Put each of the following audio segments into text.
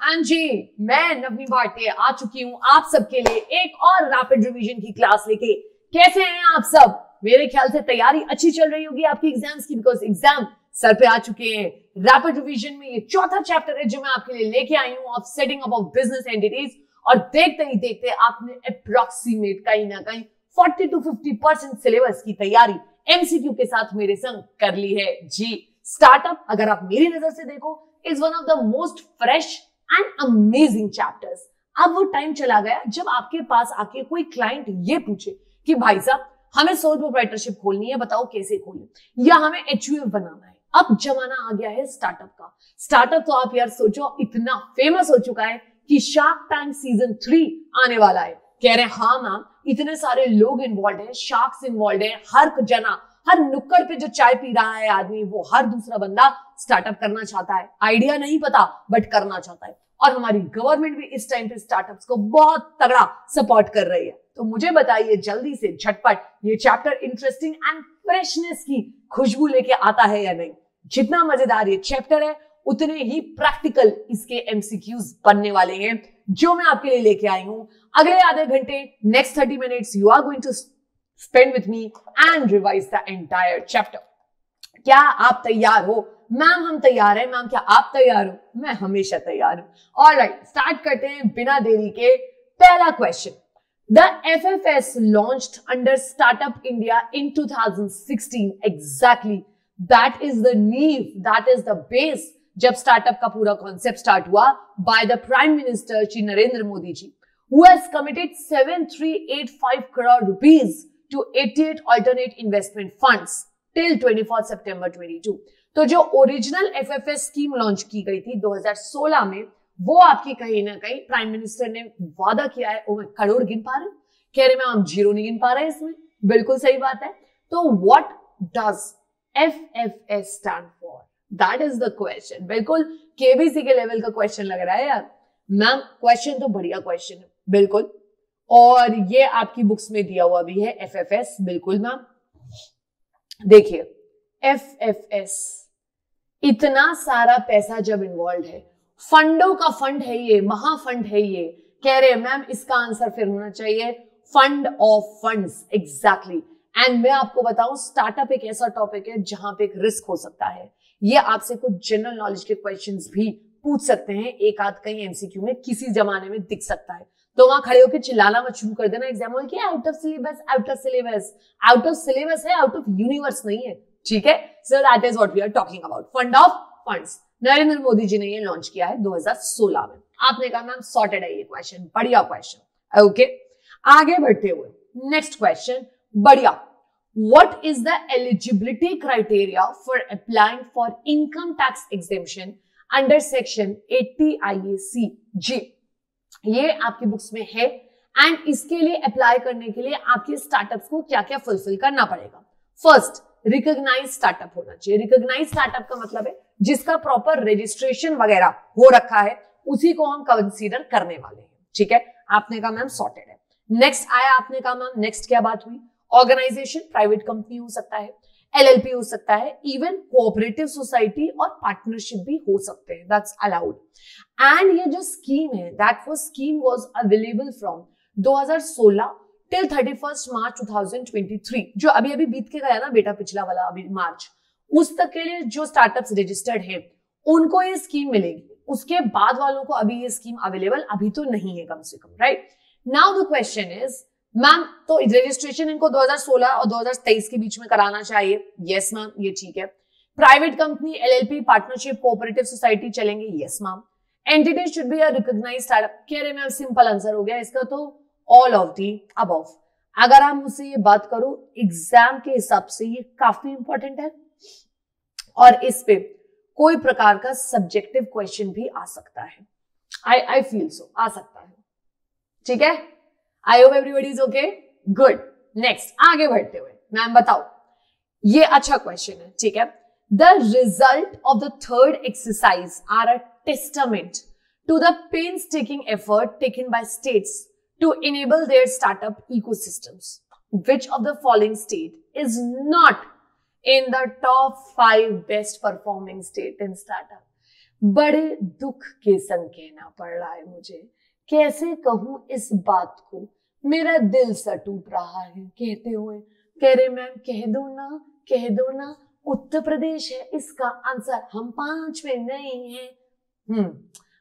And जी मैं नवनी भाटिया आ चुकी हूँ आप सबके लिए एक और रैपिड रिवीजन की क्लास लेके। कैसे हैं आप सब? मेरे ख्याल से तैयारी अच्छी चल रही होगी आपकी एग्जाम्स की, बिकॉज एग्जाम सर पे आ चुके हैं। रैपिड रिवीजन में ये चौथा चैप्टर है जो मैं आपके लिए लेके आई हूँ, of setting up of business entities. और देखते ही देखते आपने अप्रोक्सीमेट कहीं ना कहीं 40 to 50% सिलेबस की तैयारी एमसीक्यू के साथ मेरे संग कर ली है जी। स्टार्टअप अगर आप मेरी नजर से देखो is one of the most fresh and amazing chapters. अब वो टाइम चला गया जब आपके पास आके कोई क्लाइंट ये पूछे कि भाई साहब हमें सोल प्रोप्राइटरशिप खोलनी है, बताओ कैसे खोलें, या हमें एचयूएफ बनाना है। अब जमाना आ गया है स्टार्टअप का। स्टार्टअप तो आप यार सोचो इतना फेमस हो चुका है कि शार्क टैंक सीजन 3 आने वाला है। कह रहे हैं हाँ मैम, इतने सारे लोग इन्वॉल्व हैं, शार्क्स इन्वॉल्व हैं, हर जना हर नुक्कड़ पे जो चाय पी रहा है आदमी वो हर दूसरा बंदा स्टार्टअप करना चाहता है। आइडिया नहीं पता बट करना चाहता है। और हमारी गवर्नमेंट भी इस टाइम पे स्टार्टअप्स को बहुत तगड़ा सपोर्ट कर रही है। तो मुझे बताइए जल्दी से झटपट ये चैप्टर इंटरेस्टिंग एंड फ्रेशनेस की खुशबू लेके आता है या नहीं? जितना मजेदार ये चैप्टर है उतने ही प्रैक्टिकल इसके एमसीक्यूज बनने वाले हैं जो मैं आपके लिए लेके आई हूं। अगले आधे घंटे next 30 minutes you are going to spend with me and revise the entire chapter. क्या आप तैयार हो? मैम हम तैयार हैं। मैम क्या आप तैयार हो? मैं हमेशा तैयार हूं। ऑलराइट, स्टार्ट करते हैं बिना देरी के। पहला question, the FFS launched under Startup India in 2016 exactly. That is the नींव, that is the base जब स्टार्टअप का पूरा कॉन्सेप्ट स्टार्ट हुआ by the Prime Minister Shri Narendra Modi ji, who has committed 7385 crore rupees to 88 alternate investment funds till 24 September 22। तो जो original FFS scheme launch की गई थी 2016 में, वो आपकी कहीं ना कहीं प्राइम मिनिस्टर ने वादा किया है। मैं करोड़ गिन पा रहे, कह रहे मैं हम जीरो नहीं गिन पा रहे इसमें। बिल्कुल सही बात है। तो what does FFS stand for? That is the question. बिल्कुल केबीसी के लेवल का क्वेश्चन लग रहा है यार। मैम क्वेश्चन तो बढ़िया क्वेश्चन है, बिल्कुल। और ये आपकी बुक्स में दिया हुआ भी है FFS। बिल्कुल मैम, देखिए FFS, इतना सारा पैसा जब इन्वॉल्व है, फंडों का फंड है ये, महाफंड है ये। कह रहे हैं मैम इसका आंसर फिर होना चाहिए fund of funds. Exactly. And मैं आपको बताऊं स्टार्टअप एक ऐसा टॉपिक है जहां पे एक रिस्क हो सकता है। ये आपसे कुछ जनरल नॉलेज के क्वेश्चंस भी पूछ सकते हैं, एक आध कहीं एमसीक्यू में किसी जमाने में दिख सकता है। तो वहां खड़े होकर चिल्लाना मत शुरू कर देना एग्जाम हॉल की out of syllabus, out of syllabus. Out of syllabus है, आउट ऑफ यूनिवर्स नहीं है, ठीक है। So that is what we are talking about, fund of funds. Narendra Modi ji ने ये लॉन्च किया है 2016 में। आपने कहा मैम सॉर्टेड है ये क्वेश्चन, बढ़िया क्वेश्चन। ओके, आगे बढ़ते हुए नेक्स्ट क्वेश्चन, बढ़िया। What is the eligibility criteria for applying for income tax exemption under section 80 IAC? जी, ये आपकी बुक्स में है। एंड इसके लिए अप्लाई करने के लिए आपके स्टार्टअप्स को क्या क्या फुलफिल करना पड़ेगा? फर्स्ट, रिकॉग्नाइज स्टार्टअप होना चाहिए। रिकॉग्नाइज स्टार्टअप का मतलब है जिसका प्रॉपर रजिस्ट्रेशन वगैरह हो रखा है, उसी को हम कंसीडर करने वाले हैं, ठीक है। आपने कहा मैम सॉर्टेड है। नेक्स्ट आया, आपने कहा मैम नेक्स्ट क्या बात हुई? ऑर्गेनाइजेशन, प्राइवेट कंपनी हो सकता है, LLP हो सकता है, इवन कोऑपरेटिव सोसाइटी और पार्टनरशिप भी हो सकते हैं, दैट्स अलाउड। एंड ये जो स्कीम है, that was scheme was available from 2016 till 31 मार्च 2023, जो अभी अभी बीत के गया ना बेटा, पिछला वाला अभी मार्च, उस तक के लिए जो स्टार्टअप्स रजिस्टर्ड हैं उनको ये स्कीम मिलेगी। उसके बाद वालों को अभी ये स्कीम अवेलेबल अभी तो नहीं है कम से कम, right. Now the question is ma'am तो रजिस्ट्रेशन इनको 2016 और 2023 के बीच में कराना चाहिए। यस मैम, ये ठीक है। Private company, LLP, partnership, cooperative society चलेंगे? Yes ma'am. Entity should be a recognised startup. कह रहे मैम सिंपल आंसर हो गया इसका तो ऑल ऑफ दी अबव। अगर आप मुझसे ये बात करो एग्जाम के हिसाब से ये काफी इंपॉर्टेंट है और इस पे कोई प्रकार का सब्जेक्टिव क्वेश्चन भी आ सकता है। आई फील सो आ सकता है, ठीक है। I hope everybody is okay, good. Next आगे बढ़ते हुए मैम बताओ, ये अच्छा क्वेश्चन है, ठीक है। The result of the third exercise are a testament to the painstaking effort taken by states to enable their startup ecosystems. Which of the following state is not in the top 5 best performing state in startup? बड़े दुख के संग कहना पड़ रहा है मुझे, कैसे कहूं इस बात को, मेरा दिल सा टूट रहा है कहते हुए। कह रहे मैम कह दो ना, उत्तर प्रदेश है इसका आंसर, हम 5 में नहीं है।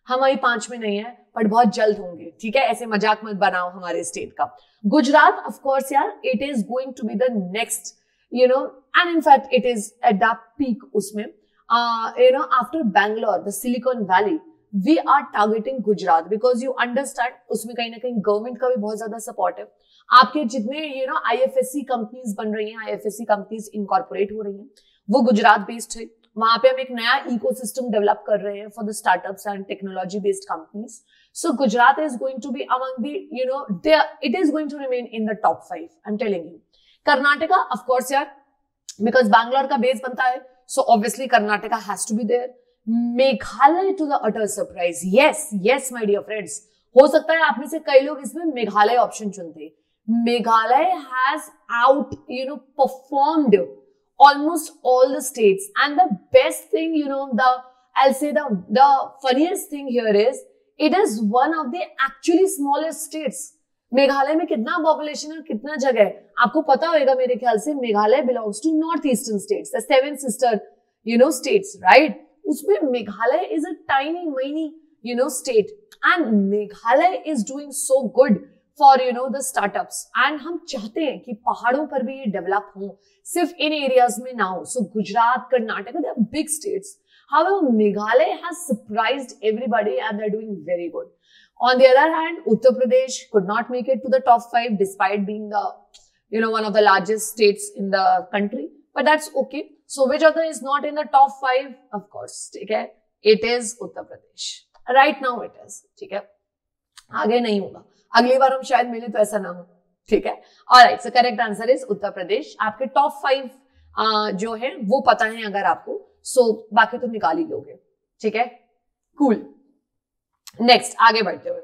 हम अभी 5 में नहीं है, बट बहुत जल्द होंगे, ठीक है, ऐसे मजाक मत बनाओ हमारे स्टेट का। गुजरात ऑफ कोर्स यार, it is going to be the next, you know, and in fact it is at the peak उसमें, you know, after Bangalore, the Silicon Valley, we are targeting Gujarat, because you understand उसमें कहीं ना कहीं government का भी बहुत ज्यादा सपोर्ट है। आपके जितने यू नो आईएफएससी कंपनीज बन रही हैं, आईएफएससी कंपनीज इनकॉर्पोरेट हो रही हैं, वो गुजरात बेस्ड है। वहां पे हम एक नया इकोसिस्टम डेवलप कर रहे हैं for the startups and technology based companies. So Gujarat is going to be among the, you know, it is going to remain in the top 5, I am telling you. Karnataka of course यार, because Bangalore का base बनता है, so obviously Karnataka has to be there. Meghalaya to the utter surprise, yes my dear friends, हो सकता है आप में से कई लोग इसमें मेघालय ऑप्शन चुनते। Meghalaya has out, you know, performed almost all the states, and the best thing, you know, I'll say the funniest thing here is it is one of the actually smallest states. Meghalaya में कितना population है, कितना जगह है आपको पता होगा मेरे ख्याल से। Meghalaya belongs to north eastern states, the 7 sister, you know, states, right. उसमें Meghalaya is a tiny miny, you know, state, and Meghalaya is doing so good for, you know, the startups, and हम चाहते हैं कि पहाड़ों पर भी ये डेवलप हो, सिर्फ इन एरियाज में ना हो। So Gujarat, Karnataka, they are big states, however Meghalaya has surprised everybody and they are doing very good. On the other hand, Uttar Pradesh could not make it to the top 5 despite being the, you know, one of the largest states in the country, but that's okay. So which other is not in the top 5? Of course, ठीक है, it is Uttar Pradesh right now, it is, ठीक है, आगे नहीं होगा, अगली बार हम शायद मिले तो ऐसा ना हो, ठीक है। Alright, so correct answer is Uttar Pradesh. आपके टॉप 5 जो है वो पता है अगर आपको, सो बाकी तो निकाल ही लोगे, ठीक है, कूल। नेक्स्ट आगे बढ़ते हुए,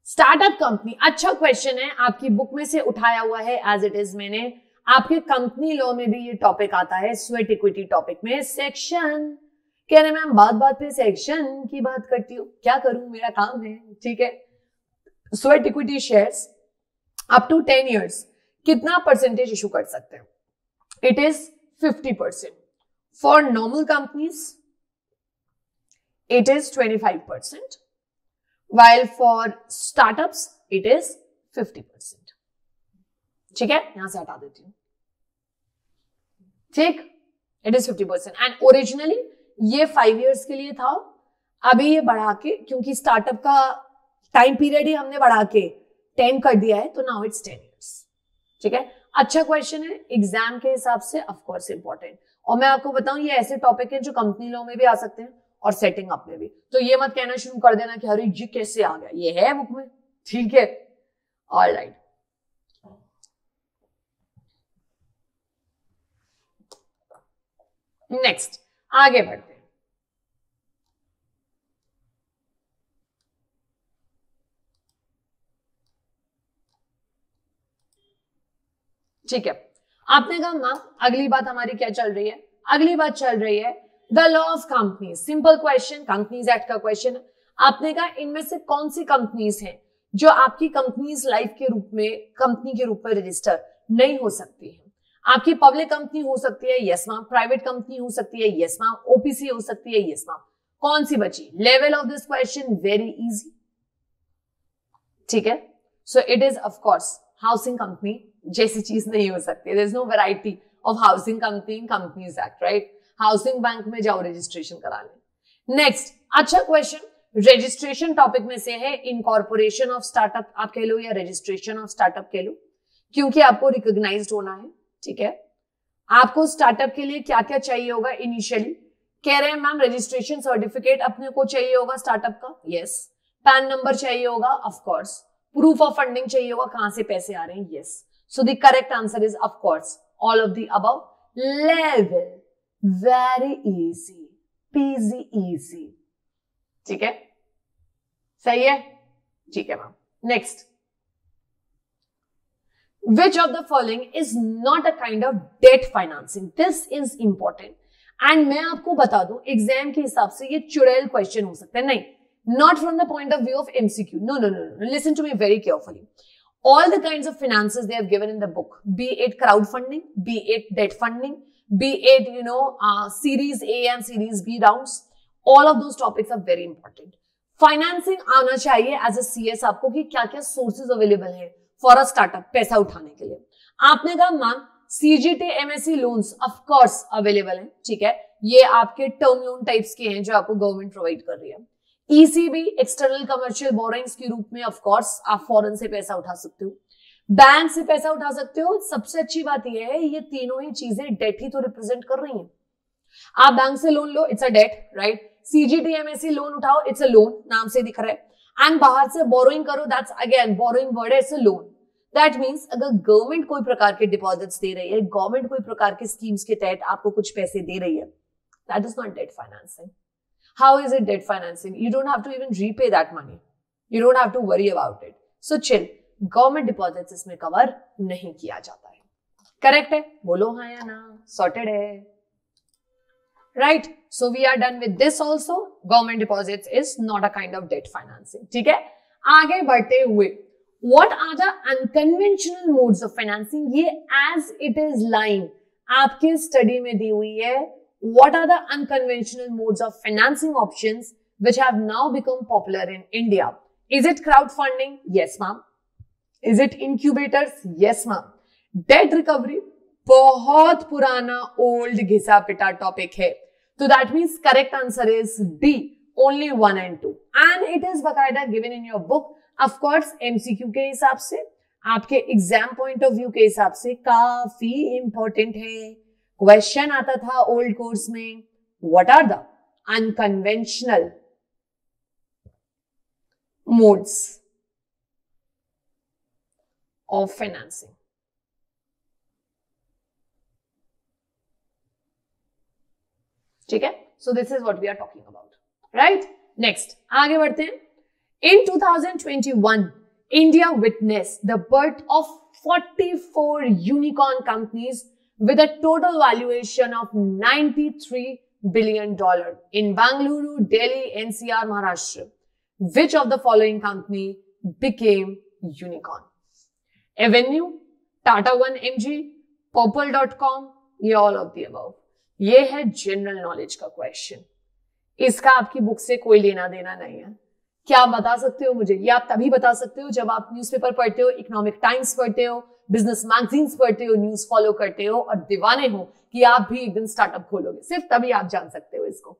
स्टार्टअप कंपनी, अच्छा क्वेश्चन है, आपकी बुक में से उठाया हुआ है एज इट इज मैंने। आपके कंपनी लॉ में भी ये टॉपिक आता है, स्वेट इक्विटी टॉपिक में, सेक्शन, कह रहे मैम बात पे सेक्शन की बात करती हूँ, क्या करूं, मेरा काम है, ठीक है। Sweat equity shares up to 10 years कितना परसेंटेज इशू कर सकते हैं? It is 50%। For normal companies it is 25%, while for startups it is 50%। ठीक है, यहां से हटा देती हूं, ठीक, इट इज 50%, एंड ओरिजिनली ये 5 years के लिए था, अभी ये बढ़ा के, क्योंकि स्टार्टअप का टाइम पीरियड ही हमने बढ़ा के 10 कर दिया है, तो नाउ इट्स 10 years, ठीक है। अच्छा क्वेश्चन है, एग्जाम के हिसाब से ऑफ कोर्स इंपॉर्टेंट, और मैं आपको बताऊं ये ऐसे टॉपिक हैं जो कंपनी लॉ में भी आ सकते हैं और सेटिंग अप में भी, तो ये मत कहना शुरू कर देना कि अरे जी कैसे आ गया, ये है बुक में, ठीक है। ऑलराइट, नेक्स्ट आगे बढ़ते हैं। ठीक है, आपने कहा मैम अगली बात हमारी क्या चल रही है? अगली बात चल रही है the law of companies. Simple question, companies act का क्वेश्चन है। आपने कहा इनमें से कौन सी कंपनीज हैं जो आपकी कंपनीज लाइफ के रूप में, कंपनी के रूप में रजिस्टर नहीं हो सकती है? आपकी पब्लिक कंपनी हो सकती है, यस मैम। प्राइवेट कंपनी हो सकती है, यस मैम। ओपीसी हो सकती है, यस मैम। कौन सी बची? Level of this question very easy, ठीक है। So it is of course housing company जैसी चीज नहीं हो सकती। There is no variety of housing company in companies act, right. Housing bank में जाओ रजिस्ट्रेशन कराने। नेक्स्ट, अच्छा क्वेश्चन, रजिस्ट्रेशन टॉपिक में से है इनकॉर्पोरेशन ऑफ स्टार्टअप आप कह लो या रजिस्ट्रेशन ऑफ स्टार्टअप कह लो, क्योंकि आपको रिकॉग्नाइज्ड होना है, ठीक है। आपको स्टार्टअप के लिए क्या क्या चाहिए होगा इनिशियली? कह रहे हैं मैम रजिस्ट्रेशन सर्टिफिकेट अपने को चाहिए होगा स्टार्टअप का, यस। पैन नंबर चाहिए होगा, of course. Proof of funding चाहिए होगा, कहां से पैसे आ रहे हैं, yes. So the correct answer is of course all of the above. Level very easy, PG easy, ठीक है, सही है, ठीक है ma'am. Next, which of the following is not a kind of debt financing? This is important and मैं आपको बता दूं एग्जाम के हिसाब से ये चुड़ैल क्वेश्चन हो सकता है, नहीं, not from the point of view of MCQ. No. Listen to me very carefully. All the kinds of finances they have given in the book, be it crowdfunding, be it debt funding, be it, Series A and Series B rounds, all of those topics are very important. Financing आना चाहिए as a CS आपको कि क्या क्या sources available हैं for a startup पैसा उठाने के लिए. आपने कहा ma'am CGT MSc loans of course available हैं, ठीक है, ये आपके टर्म लोन टाइप्स के हैं जो आपको गवर्नमेंट प्रोवाइड कर रही है. ECB एक्सटर्नल कमर्शियल बोरोइंग्स के रूप में ऑफ कोर्स आप फॉरेन से पैसा उठा सकते हो, बैंक से पैसा उठा सकते हो. सबसे अच्छी बात यह है ये तीनों ही चीजें डेट ही तो रिप्रेजेंट कर रही हैं. आप बैंक से लोन लो, it's a debt, right. CGT MSc loan उठाओ, इट्स अ लोन, नाम से दिख रहा है. एंड बाहर से बोरोइंग करो, दैट्स अगेन बोरोइंग वर्ड है, it's a loan. That means अगर गवर्नमेंट कोई प्रकार के डिपॉजिट्स दे रही है, गवर्नमेंट कोई प्रकार के स्कीम्स के तहत आपको कुछ पैसे दे रही है, that is not debt financing. How is it debt financing? You don't have to even repay that money. You don't have to worry about it. So chill. Government deposits इसमें कवर नहीं किया जाता है. करेक्ट है? बोलो हाँ या ना. Sorted है. Right? So we are done with this also. Government deposits is not a kind of debt financing. ठीक है? आगे बढ़ते हुए. What are the unconventional modes of financing? ये as it is line आपके स्टडी में दी हुई है. What are the unconventional modes of financing options which have now become popular in India? Is it crowdfunding? Yes, ma'am. Is it incubators? Yes, ma'am. Debt recovery? बहुत पुराना old घिसा पिटा topic है. So that means correct answer is D. Only 1 and 2. And it is बकायदा given in your book. Of course, MCQ के हिसाब से, आपके exam point of view के हिसाब से काफी important है. क्वेश्चन आता था ओल्ड कोर्स में, what are the unconventional modes of financing. ठीक है, so this is what we are talking about, right. Next आगे बढ़ते हैं. In 2021 India witness the birth of 44 unicorn companies with a total valuation of $93 billion in Bangalore, Delhi, NCR, Maharashtra. Which of the following company became unicorn? Avenue, Tata 1mg, Purple.com, ये all of the above. ये है general knowledge का question. इसका आपकी book से कोई लेना देना नहीं है. क्या आप बता सकते हो मुझे? ये आप तभी बता सकते हो जब आप न्यूज़पेपर पढ़ते हो, इकोनॉमिक टाइम्स पढ़ते हो, बिजनेस मैगजीन्स पढ़ते हो, न्यूज फॉलो करते हो और दीवाने हो कि आप भी एक दिन स्टार्टअप खोलोगे. सिर्फ तभी आप जान सकते हो इसको.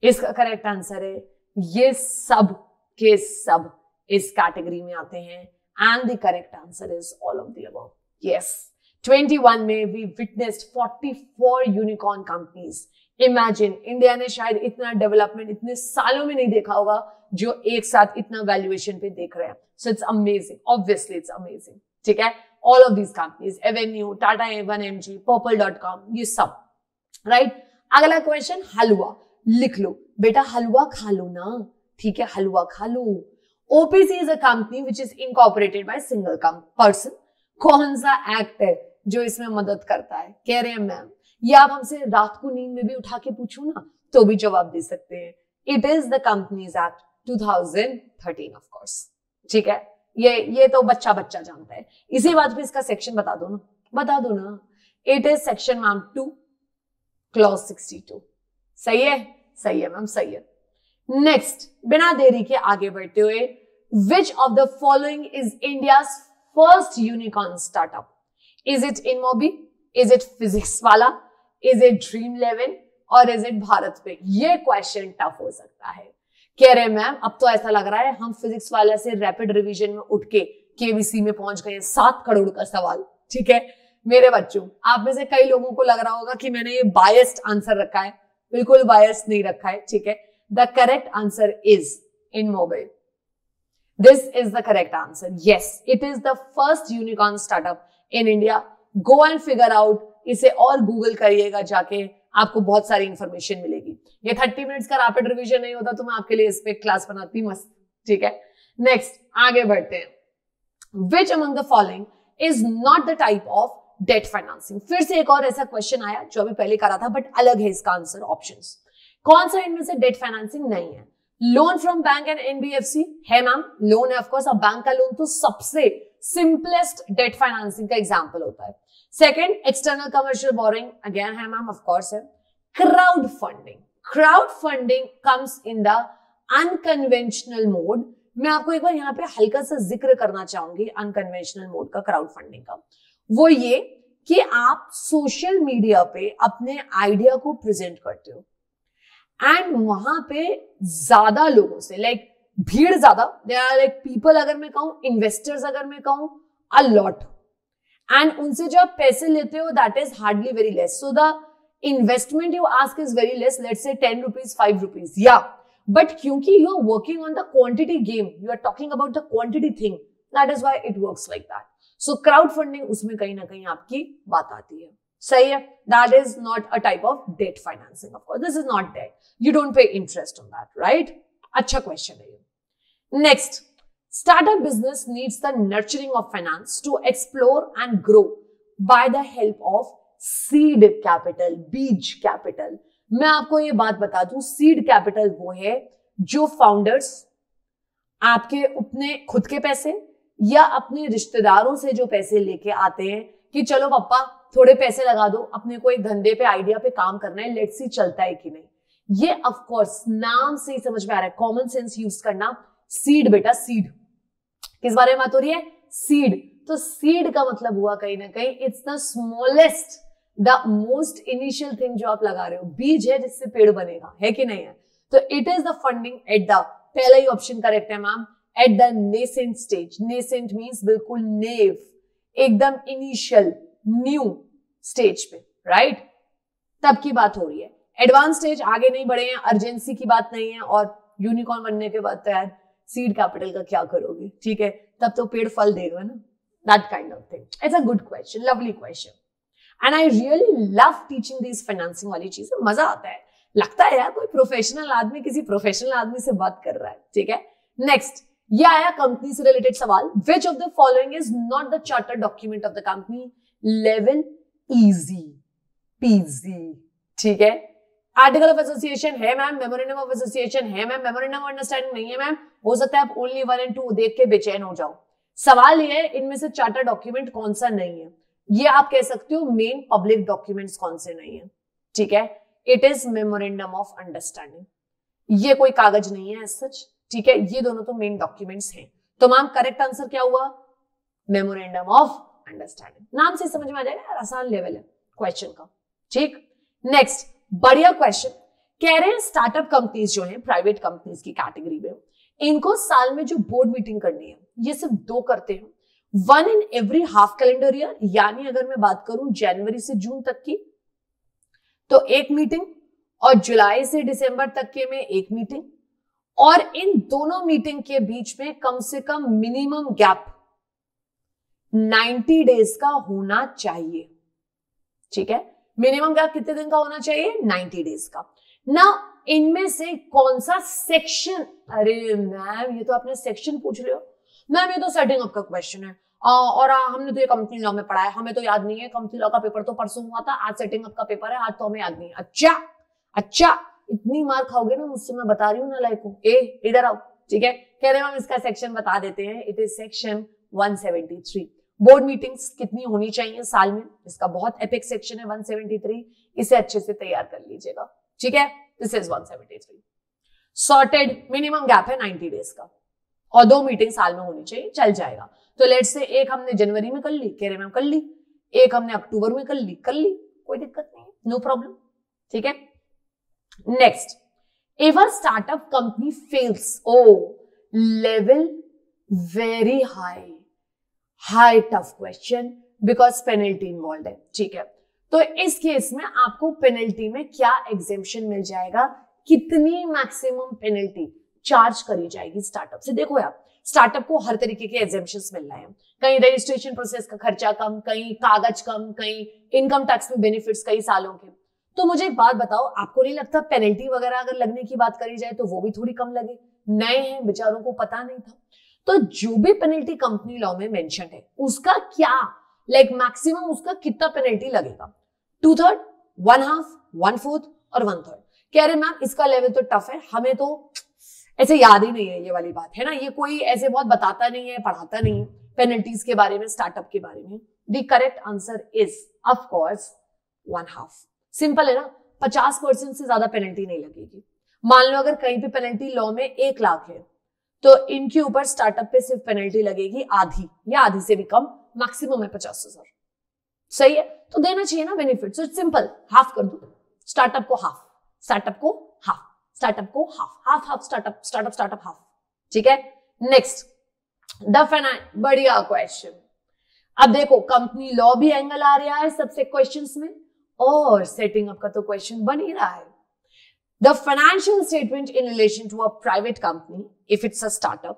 इसका करेक्ट आंसर है ये सब के सब इस कैटेगरी में आते हैं. And the correct answer is all of the above. Yes, 21 में we witnessed 44 unicorn companies. Imagine, India ने शायद इतना डेवलपमेंट इतने सालों में नहीं देखा होगा जो एक साथ इतना वैल्यूएशन पे देख रहे हैं. So it's amazing, obviously it's amazing. ठीक है, all of these companies, Avenue, Tata 1mg, Purple.com, ये सब, right? अगला क्वेश्चन, हलवा. लिख लो बेटा, हलवा खा लो ना. ठीक है, हलवा खा लो. OPC is a company which is incorporated by single person. कौन सा एक्ट है जो इसमें मदद करता है? कह रहे हैं मैम, ये आप हमसे रात को नींद में भी उठा के पूछो ना तो भी जवाब दे सकते हैं. It is the companies act 2013 of course. ठीक है, ये तो बच्चा जानता है. इसी बात पे इसका सेक्शन बता दो ना. It is section ma'am 2 clause 62. सही है मैम, सही है. नेक्स्ट, बिना देरी के आगे बढ़ते हुए, विच of the following is India first unicorn startup? Is it InMobi? Is it physics वाला? इज इट ड्रीम 11 और इज इट भारत पे? ये क्वेश्चन टफ हो सकता है. कह रहे मैम अब तो ऐसा लग रहा है हम फिजिक्स वाले से रैपिड रिवीजन में उठ के केबीसी में पहुंच गए. 7 करोड़ का सवाल. ठीक है मेरे बच्चों, आप में से कई लोगों को लग रहा होगा कि मैंने ये बायस्ड आंसर रखा है. बिल्कुल बायस्ड नहीं रखा है. ठीक है, the correct answer is InMobi. This is the correct answer. Yes, it is the first unicorn startup in India. Go and figure out. इसे और गूगल करिएगा जाके, आपको बहुत सारी इंफॉर्मेशन मिलेगी. ये 30 मिनट्स का रैपिड रिवीजन नहीं होता तो मैं आपके लिए इस पे क्लास बनाती मस्त. ठीक है, नेक्स्ट आगे बढ़ते हैं. Which among the following is not the type of debt financing. फिर से एक और ऐसा क्वेश्चन आया जो अभी पहले करा था बट अलग है इसका आंसर, ऑप्शंस। कौन सा इनमें से डेट फाइनेंसिंग नहीं है? Loan from bank and NBFC है मैम, लोन है ऑफकोर्स। अब बैंक का लोन तो सबसे सिंपलेस्ट डेट फाइनेंसिंग का एग्जांपल होता है। Second, external commercial borrowing again है मैम, ऑफकोर्स है। Crowd funding comes in the unconventional mode. मैं आपको एक बार यहाँ पे हल्का सा जिक्र करना चाहूंगी अनकन्वेंशनल मोड का, क्राउड फंडिंग का। वो ये कि आप सोशल मीडिया पे अपने आइडिया को प्रेजेंट करते हो एंड वहां पे ज्यादा लोगों से, लाइक भीड़ ज्यादा, लाइक पीपल अगर मैं कहूं, इन्वेस्टर्स अगर मैं कहूं, अ लॉट, एंड उनसे जो आप पैसे लेते हो that is hardly very less. So the investment you ask is very less, let's say 10 rupees 5 rupees, या बट क्योंकि you are working on the quantity game, you are talking about the quantity thing, that is why it works like that. So crowd funding उसमें कहीं ना कहीं आपकी बात आती है, सही है। That is not a type of debt financing, of course this is not debt, you don't pay interest on that, right? अच्छा क्वेश्चन है ये। Next, startup business needs the nurturing of finance to explore and grow by the help of seed capital, बीज capital. मैं आपको ये बात बता दूं, सीड कैपिटल वो है जो फाउंडर्स आपके अपने खुद के पैसे या अपने रिश्तेदारों से जो पैसे लेके आते हैं कि चलो पापा थोड़े पैसे लगा दो, अपने को एक धंधे पे, आइडिया पे काम करना है, लेट्स सी चलता है कि नहीं। ये ऑफ कोर्स नाम से ही समझ में आ रहा है, कॉमन सेंस यूज करना। सीड बेटा, सीड किस बारे में बात हो रही है? सीड। तो सीड का मतलब हुआ कहीं ना कहीं it's the smallest, the most initial thing जो आप लगा रहे हो, बीज है जिससे पेड़ बनेगा, है कि नहीं है? तो it is the funding at the, पहला ही ऑप्शन करेक्ट है ma'am, at the nascent stage. Nascent means बिल्कुल नेव, एकदम इनिशियल न्यू स्टेज पे, राइट? तब की बात हो रही है। एडवांस स्टेज आगे नहीं बढ़े हैं, अर्जेंसी की बात नहीं है, और यूनिकॉर्न बनने के बाद तो यार सीड कैपिटल का क्या करोगे, ठीक है? तब तो पेड़ फल देगा ना, that kind of thing. It's a good question, lovely question, and I really love teaching this financing वाली चीजें, मजा आता है, लगता है यार कोई प्रोफेशनल आदमी किसी प्रोफेशनल आदमी से बात कर रहा है, ठीक है? नेक्स्ट, ये आया कंपनी से रिलेटेड सवाल। विच of the following is not the charter document of the company? Level easy PG, ठीक है? आर्टिकल ऑफ एसोसिएशन है मैम, मेमोरेंडम ऑफ एसोसिएशन है मैम, मेमोरेंडम ऑफ अंडरस्टैंडिंग नहीं है मैम। हो सकता है आप ओनली 1 और 2 देख के बेचैन हो जाओ। सवाल ये है इनमें से चार्टर डॉक्यूमेंट कौन सा नहीं है? ये आप कह सकते हो मेन पब्लिक डॉक्यूमेंट्स कौन से नहीं है, ठीक है? It is memorandum of understanding, ये कोई कागज नहीं है सच, ठीक है? ये दोनों तो मेन डॉक्यूमेंट्स हैं। तो मैम करेक्ट आंसर क्या हुआ? Memorandum of understanding. नाम से समझ में आ जाएगा, आसान लेवल है क्वेश्चन का, ठीक? नेक्स्ट, बढ़िया क्वेश्चन कह रहे हैं, स्टार्टअप कंपनीज जो हैं, प्राइवेट कंपनीज की कैटेगरी में, इनको साल में जो बोर्ड मीटिंग करनी है ये सिर्फ 2 करते हैं, 1 in every half calendar year, यानी अगर मैं बात करूं जनवरी से जून तक की तो 1 मीटिंग, और जुलाई से दिसंबर तक के में 1 मीटिंग, और इन दोनों मीटिंग के बीच में कम से कम मिनिमम गैप 90 डेज का होना चाहिए, ठीक है? मिनिमम गैप कितने दिन का होना चाहिए? 90 डेज का ना। इनमें से कौन सा सेक्शन, अरे मैम ये तो आपने सेक्शन पूछ रहे हो मैम, ये तो सेटिंग अप का क्वेश्चन है, और हमने तो ये कंपनी लॉ में पढ़ा है, हमें तो याद नहीं है, कंपनी लॉ का पेपर तो परसों हुआ था, आज सेटिंग अप का पेपर है, आज तो हमें याद नहीं है। अच्छा इतनी मार खाओगे ना मुझसे, मैं बता रही हूँ ना लाइक को, इधर आओ, ठीक है? कह रहे हैं हम इसका सेक्शन बता देते हैं, it is section 173। Board meetings कितनी होनी चाहिए साल में, इसका बहुत एपिक सेक्शन है 173, इसे अच्छे से तैयार कर लीजिएगा, ठीक है? This is 173 sorted. Minimum gap है 90 डेज का, और 2 मीटिंग साल में होनी चाहिए, चल जाएगा। तो लेट्स से एक हमने जनवरी में कर ली, कह रहे मैम कर ली, एक हमने अक्टूबर में कर ली, कोई दिक्कत नहीं है, नो प्रॉब्लम, ठीक है? Next, if a startup company fails, level very high tough question because penalty involve है, ठीक है? तो इस केस में आपको पेनल्टी में क्या एग्जेम्पशन मिल जाएगा, कितनी मैक्सिमम पेनल्टी चार्ज करी जाएगी स्टार्टअप से? देखो यार, स्टार्टअप को हर तरीके के एग्जेम्पशंस मिल रहे हैं, कहीं रजिस्ट्रेशन प्रोसेस का खर्चा कम, कहीं कागज कम, कहीं इनकम टैक्स में बेनिफिट्स कई सालों के। तो मुझे एक बात बताओ, आपको नहीं लगता पेनल्टी वगैरह अगर लगने की बात करी जाए तो वो भी थोड़ी कम लगे? नए हैं बेचारों को पता नहीं था, तो जो भी पेनल्टी कंपनी लॉ में मेंशन है उसका क्या लाइक मैक्सिमम उसका कितना पेनल्टी लगेगा, 2/3, 1/2, 1/4 और 1/3। कह रहे मैम इसका लेवल तो टफ है, हमें तो ऐसे याद ही नहीं है ये वाली बात है ना, ये कोई ऐसे बहुत बताता नहीं है, पढ़ाता नहीं है पेनल्टीज के बारे में, स्टार्टअप के बारे में। The correct answer is of course 1/2। Simple है ना, 50% से ज्यादा पेनल्टी नहीं लगेगी। मान लो अगर कहीं पे पेनल्टी लॉ में 1 लाख है, तो इनके ऊपर स्टार्टअप पे सिर्फ पेनल्टी लगेगी आधी या आधी से भी कम, मैक्सिमम है 50,000। सही है, तो देना चाहिए ना बेनिफिट। सो सिंपल, हाफ कर दो स्टार्टअप को, हाफ स्टार्टअप को, हाफ स्टार्टअप को, हाफ हाफ स्टार्टअप हाफ। ठीक है, नेक्स्ट द फाइनेंस, बढ़िया क्वेश्चन। अब देखो कंपनी लॉ भी एंगल आ रहा है सबसे क्वेश्चंस में, और सेटिंग अप का तो क्वेश्चन बन ही रहा है। The financial statement in relation to a private company, if it's a startup,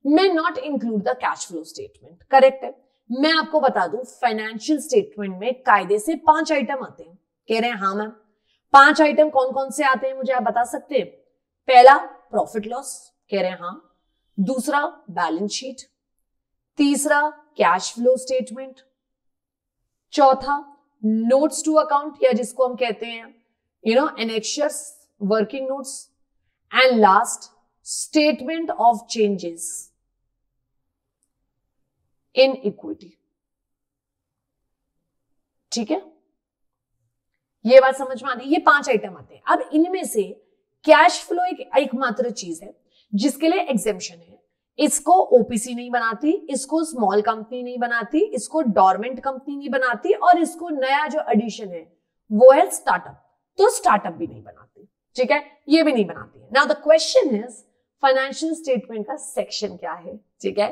may not include the cash flow statement. Correct है? मैं आपको बता दूं, फाइनेंशियल स्टेटमेंट में कायदे से 5 आइटम आते हैं। कह रहे हैं हाँ मैम, 5 आइटम कौन कौन से आते हैं मुझे आप बता सकते हैं? पहला प्रॉफिट लॉस, कह रहे हैं हाँ। दूसरा बैलेंस शीट, तीसरा कैश फ्लो स्टेटमेंट, चौथा नोट्स टू अकाउंट या जिसको हम कहते हैं annexures, working notes, and last statement of changes in equity. ठीक है, ये बात समझ में आती है? ये 5 आइटम आते हैं। अब इनमें से कैश फ्लो एक मात्र चीज है जिसके लिए एग्जेम्पशन है। इसको ओपीसी नहीं बनाती, इसको स्मॉल कंपनी नहीं बनाती, इसको डोरमेंट कंपनी नहीं बनाती, और इसको नया जो एडिशन है वो है स्टार्टअप, तो स्टार्टअप भी नहीं बनाती। ठीक है, ये भी नहीं बनाती है। Now the question is financial statement का सेक्शन क्या है? ठीक है,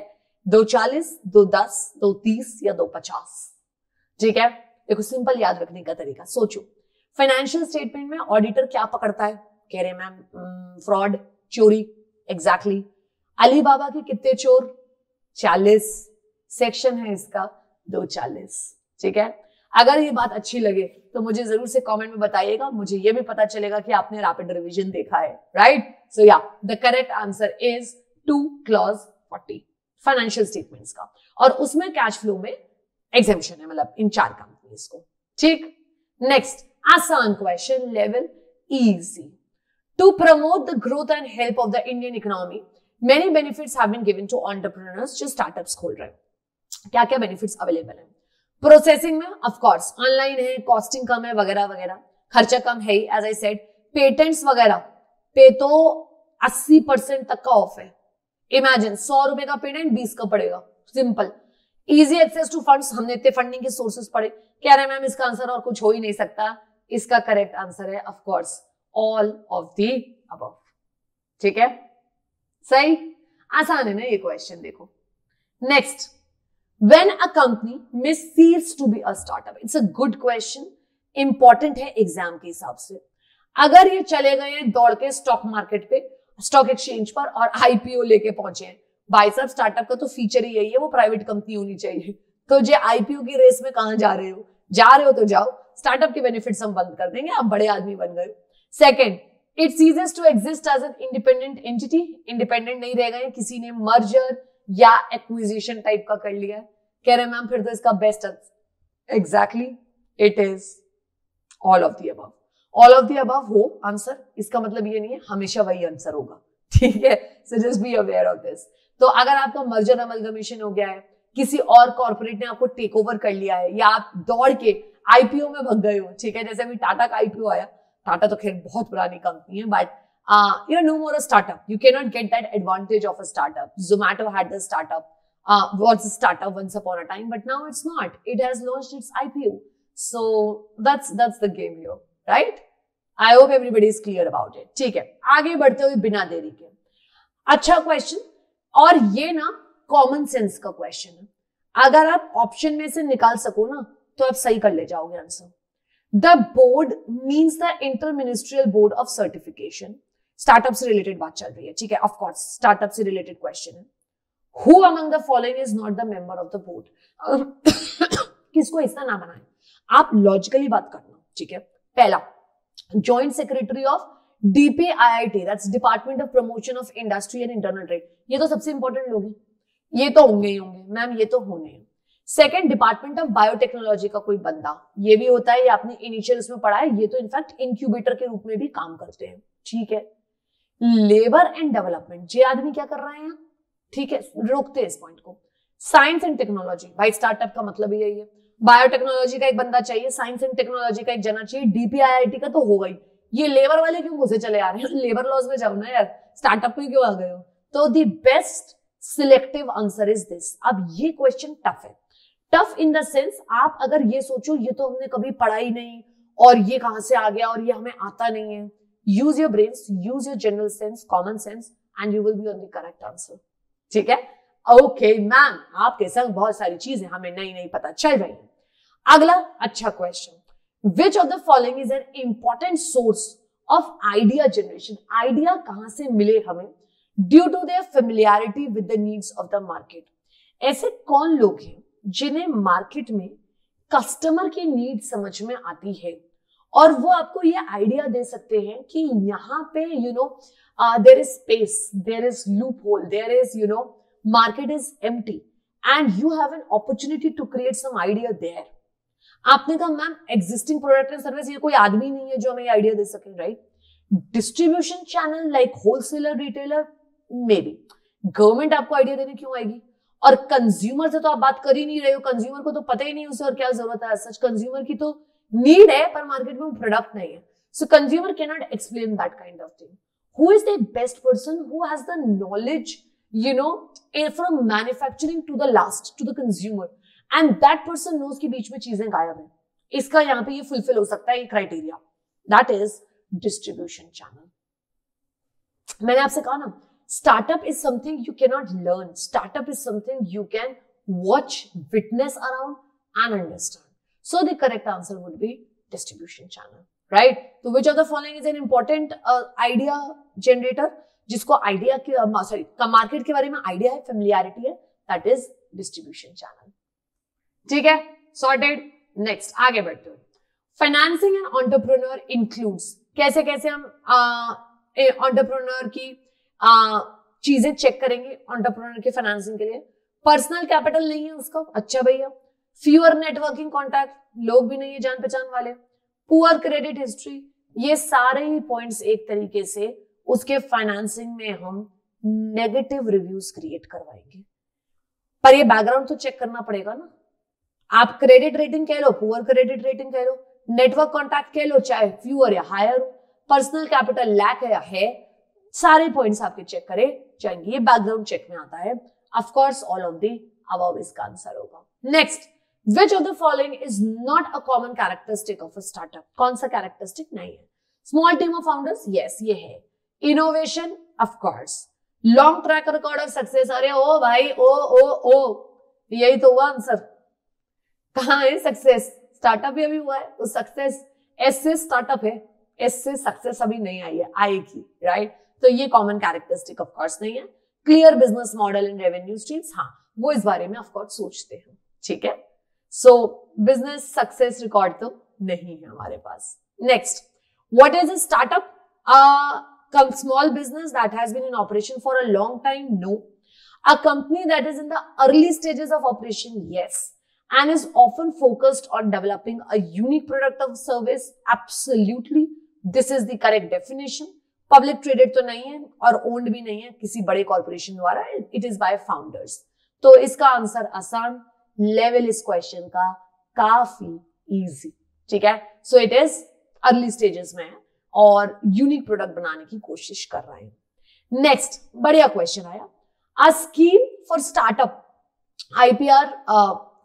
240, 210, 230 या 250। ठीक है, देखो सिंपल याद रखने का तरीका सोचो। फाइनेंशियल स्टेटमेंट में ऑडिटर क्या पकड़ता है? कह रहे मैम फ्रॉड, चोरी। एग्जैक्टली। अलीबाबा के कितने चोर? 40। सेक्शन है इसका 240। ठीक है, अगर ये बात अच्छी लगे तो मुझे जरूर से कमेंट में बताइएगा, मुझे ये भी पता चलेगा कि आपने रैपिड रिवीजन देखा है। राइट, सो या the correct answer is 2 clause 40 financial statements का, और उसमें कैश फ्लो में एग्जेम्पशन है, मतलब इन 4 कंपनीज को। ठीक, नेक्स्ट आसान question, level easy. To promote the growth and help of the Indian economy, many benefits have been given to entrepreneurs जो स्टार्टअप्स खोल रहे हैं। क्या क्या बेनिफिट्स अवेलेबल है? प्रोसेसिंग में ऑफ कोर्स ऑनलाइन है, कॉस्टिंग कम है, वगैरह वगैरह, खर्चा कम है ही एज आई सेड। पेटेंट्स वगैरह पे तो 80% तक का ऑफ है। इमेजिन 100 रुपए का पेटेंट 20 का पड़ेगा, simple. Easy access to funds, हमने इतने फंडिंग के सोर्सेस पढ़े। कह रहे हैं मैम इसका आंसर और कुछ हो ही नहीं सकता। इसका करेक्ट आंसर है of course all of the above. ठीक है, सही, आसान है ना ये क्वेश्चन। देखो next, when a company may cease to be a startup, it's a good question, important है एग्जाम के हिसाब से। अगर ये चले गए हैं दौड़ के स्टॉक मार्केट पे, स्टॉक एक्सचेंज पर, और आईपीओ लेके पहुंचे हैं, भाई साहब स्टार्टअप का तो फीचर ही यही है, वो प्राइवेट कंपनी होनी चाहिए। तो जो आईपीओ की रेस में कहां जा रहे हो? जा रहे हो तो जाओ, स्टार्टअप के बेनिफिट्स हम बंद कर देंगे, आप बड़े आदमी बन गए। Second, it ceases to exist as an independent entity, independent नहीं रह गए, किसी ने मर्जर या एक्विजिशन टाइप का कर लिया है। कह रहे मैम फिर तो इसका best exactly it is all of the above. All of the above हो आंसर, इसका मतलब ये नहीं है हमेशा वही आंसर होगा। ठीक है, so just be aware of this. तो अगर आपका मर्जर अमलगमेशन हो गया है, किसी और कॉर्पोरेट ने आपको टेक ओवर कर लिया है, या आप दौड़ के आईपीओ में भग गए हो, ठीक है, जैसे अभी टाटा का आईपीओ आया, टाटा तो खैर बहुत पुरानी कंपनी है, but you are no more a startup, you can not get that advantage of a startup. Zomato had the startup, was a startup once upon a time, but now it's not. It has launched its IPO. So that's the game here, right? I hope everybody is clear about it. ठीक है, आगे बढ़ते हुए बिना देरी के, अच्छा question, और ये ना कॉमन सेंस का क्वेश्चन है। अगर आप ऑप्शन में से निकाल सको ना तो आप सही कर ले जाओगे answer. The board means the inter ministerial board of certification. Startup से रिलेटेड बात चल रही है, ठीक है, ऑफ कोर्स स्टार्टअप से रिलेटेड क्वेश्चन है। Who among the following is not the member of the board? किसको हिस्सा ना बनाए, आप लॉजिकली बात करना। ठीक है, पहला joint secretary of DPIIT, that's department of promotion of industry and internal trade. ये तो सबसे इंपॉर्टेंट लोग हैं, ये तो होंगे ही होंगे मैम, ये तो होने हैं। सेकेंड, डिपार्टमेंट ऑफ बायोटेक्नोलॉजी का कोई बंदा, ये भी होता है, ये आपने इनिशियल उसमें पढ़ा है, ये तो इनफैक्ट इंक्यूबेटर के रूप में भी काम करते हैं, ठीक है। लेबर एंड डेवलपमेंट, ये आदमी क्या कर रहा है यहाँ, ठीक है, रोकते हैं इस पॉइंट को। साइंस एंड टेक्नोलॉजी, भाई स्टार्टअप का मतलब ही यही है, बायोटेक्नोलॉजी का एक बंदा चाहिए, साइंस एंड टेक्नोलॉजी का एक जना चाहिए, डीपीआईआईटी का तो होगा ही। ये लेबर वाले क्यों घुसे चले आ रहे हैं, लेबर लॉज में जाओ ना यार, स्टार्टअप में क्यों आ गए हो। तो the best selective answer is this. अब ये क्वेश्चन टफ है, टफ इन द सेंस आप अगर ये सोचो ये तो हमने कभी पढ़ा ही नहीं और ये कहां से आ गया और ये हमें आता नहीं है, use your brains, use your general sense, common sense, and you will be on the correct answer, ठीक है। ओके मैम, आपके संग बहुत सारी चीजें हमें नई नई पता चल रही है। अगला अच्छा question, which of the following is an important source of idea generation, idea कहां से मिले हमें, due to their familiarity with the needs of the market. ऐसे कौन लोग हैं जिन्हें मार्केट में कस्टमर की नीड समझ में आती है और वो आपको ये आइडिया दे सकते हैं कि यहाँ पे there is space, there is loophole, there is market is empty and you have an opportunity to create some idea there. आपने कहा ma'am existing product and service, ये कोई आदमी नहीं है जो हमें आइडिया दे सके, right. Distribution channel like wholesaler, retailer, may be. Government आपको आइडिया देने क्यों आएगी, और कंज्यूमर से तो आप बात कर ही नहीं रहे हो, कंज्यूमर को तो पता ही नहीं उसे और क्या जरूरत है, सच कंज्यूमर की तो नीड है पर मार्केट में वो प्रोडक्ट नहीं है, so consumer can not explain that kind of thing. Who is the best person who has the knowledge from manufacturing to the last to the consumer, and that person knows के बीच में चीजें गायब है, इसका यहाँ पे ये फुलफिल हो सकता है ये criteria, that is distribution channel. मैंने आपसे कहा ना, startup is something you cannot learn, startup is something you can watch, witness around and understand, so the correct answer would be distribution channel, right? So which of the following is an important idea generator, जिसको idea के market के बारे में idea है, familiarity है, that is distribution channel, ठीक है, sorted. Next आगे बढ़ते हैं, फाइनेंसिंग एंड एंटरप्रेन्योर इंक्लूड्स, कैसे कैसे हम एंटरप्रेन्योर की चीजें चेक करेंगे एंटरप्रेन्योर के फाइनेंसिंग के लिए। पर्सनल कैपिटल नहीं है उसका, अच्छा भैया, फ्यूअर नेटवर्किंग कॉन्टैक्ट, लोग भी नहीं है जान पहचान वाले, पुअर क्रेडिट हिस्ट्री, ये सारे ही पॉइंट्स एक तरीके से उसके फाइनेंसिंग में हम नेगेटिव रिव्यूज क्रिएट करवाएंगे, पर ये बैकग्राउंड तो चेक करना पड़ेगा ना। आप क्रेडिट रेटिंग कह लो, पुअर क्रेडिट रेटिंग कह लो, नेटवर्क कॉन्टैक्ट कह लो, चाहे फ्यूअर या हायर, पर्सनल कैपिटल लैक है, सारे पॉइंट्स आपके चेक करे जाएंगे, ये बैकग्राउंड चेक में आता है। Of course all of the above इसका आंसर होगा। Next, which of the following is not a common characteristic of a startup, कौन सा कैरेक्टरिस्टिक नहीं है। Small team of founders, yes ये है। Innovation, of course. Long track record of success, अरे ओ भाई ओ यही तो हुआ आंसर। कहां है सक्सेस, स्टार्टअप भी अभी हुआ है, तो सक्सेस एस से स्टार्टअप है, एस से सक्सेस अभी नहीं आई है, आएगी, राइट। तो ये कॉमन कैरेक्टरिस्टिक ऑफ कोर्स नहीं है। Clear business model and revenue streams, हाँ वो इस बारे में ऑफ कोर्स सोचते हैं, ठीक है। सो बिजनेस सक्सेस रिकॉर्ड तो नहीं है हमारे पास। Next, what is a startup, small business that has been in operation for a long time, no. A company that is in the early stages of operation, yes, and is often focused on developing a unique product or service, absolutely, this is the correct definition। Public traded तो नहीं है और owned भी नहीं है किसी बड़े corporation द्वारा, इट इज बाय फाउंडर्स। तो इसका आंसर आसान, लेवल इस क्वेश्चन का काफी इजी, ठीक है। So it is early stages में है और यूनिक प्रोडक्ट बनाने की कोशिश कर रहे हैं। नेक्स्ट बढ़िया क्वेश्चन आया, a scheme for startup IPR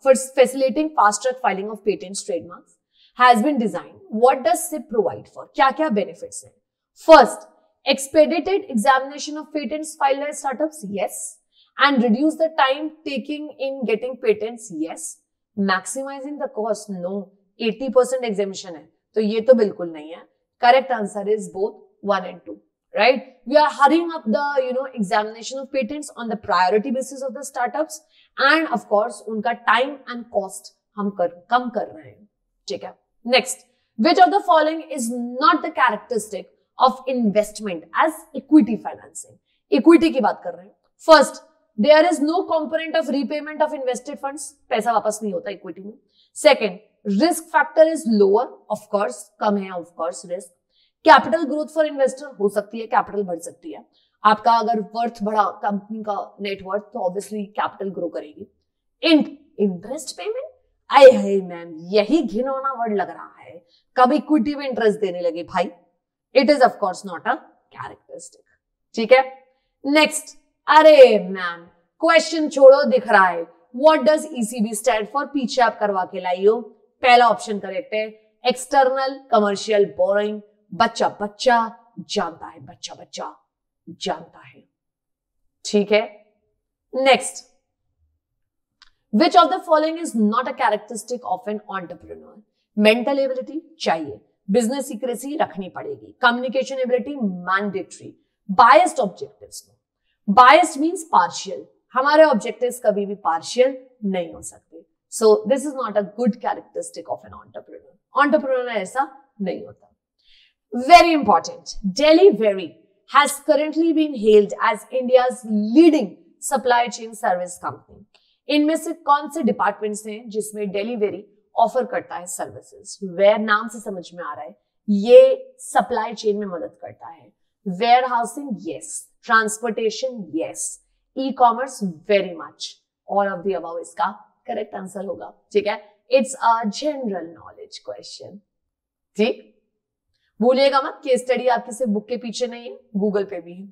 for facilitating fast track filing of patents, trademarks has been designed. What does SIP provide for? क्या-क्या benefits हैं? First, expedited examination of patents filed by startups, yes, and reduce the time taking in getting patents, yes. Maximizing the cost, no. 80% exemption है, तो ये तो बिल्कुल नहीं है। Correct answer is both 1 and 2. Right? We are hurrying up the, examination of patents on the priority basis of the startups, and of course, उनका time and cost हम कम कर रहे हैं, ठीक है। Next, which of the following is not the characteristic of investment as equity financing? Equity की बात कर रहे हैं। First, there is no component of repayment of invested funds, पैसा वापस नहीं होता इक्विटी में। Second, risk factor is lower, of course कम है of course risk. Capital growth for investor हो सकती है, कैपिटल बढ़ सकती है, आपका अगर वर्थ बढ़ा कंपनी का नेटवर्थ तो ऑब्वियसली कैपिटल ग्रो करेगी। इंटरेस्ट पेमेंट, आए हाय मैम यही घिनौना वर्ड लग रहा है, कब इक्विटी में इंटरेस्ट देने लगे भाई, it is of course not a characteristic. ठीक है, नेक्स्ट, अरे मैम क्वेश्चन छोड़ो दिख रहा है, what does ECB stand for, पीछे आप करवा के लाई हो, पहला ऑप्शन करेक्ट है, एक्सटर्नल कमर्शियल बोरोइंग, बच्चा बच्चा जानता है, बच्चा बच्चा जानता है। ठीक है, next, which of the following is not a characteristic of an entrepreneur, mental ability चाहिए, बिजनेस सीक्रेसी रखनी पड़ेगी, communication ability mandatory, biased objectives, biased means partial, हमारे ऑब्जेक्टिव्स कभी भी पार्शियल नहीं हो सकते, सो this is not a good characteristic of an entrepreneur, entrepreneur ऐसा नहीं होता। Very important, Delhivery has currently been hailed as India's leading supply chain service company. इनमें से कौन से डिपार्टमेंट्स हैं जिसमें Delhivery ऑफर करता है सर्विसेज? वेयर नाम से समझ में आ रहा है, ये सप्लाई चेन में मदद करता है। Warehousing yes, transportation yes, e commerce very much, all of the above इसका करेक्ट आंसर होगा। ठीक है, it's a general knowledge question. ठीक, भूलिएगा मत, केस स्टडी आपकी सिर्फ बुक के पीछे नहीं है, गूगल पे भी है।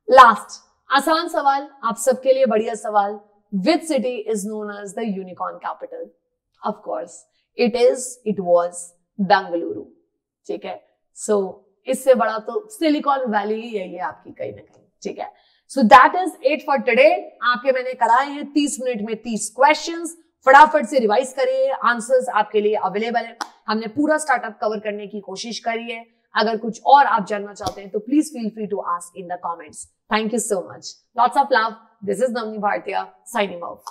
लास्ट आसान सवाल आप सबके लिए, बढ़िया सवाल, which city is known as the unicorn capital? Of course it was Bengaluru. ठीक है, सो इससे बड़ा तो सिलिकॉन वैली ही यही है आपकी कहीं ना कहीं। ठीक है, so that is it for today. आपके मैंने कराए हैं 30 मिनट में 30 क्वेश्चंस, फटाफट से रिवाइज करिए, आंसर्स आपके लिए अवेलेबल है। हमने पूरा स्टार्टअप कवर करने की कोशिश करी है। अगर कुछ और आप जानना चाहते हैं तो please feel free to ask in the comments. Thank you so much, lots of love, this is Navni Bhartiya signing of.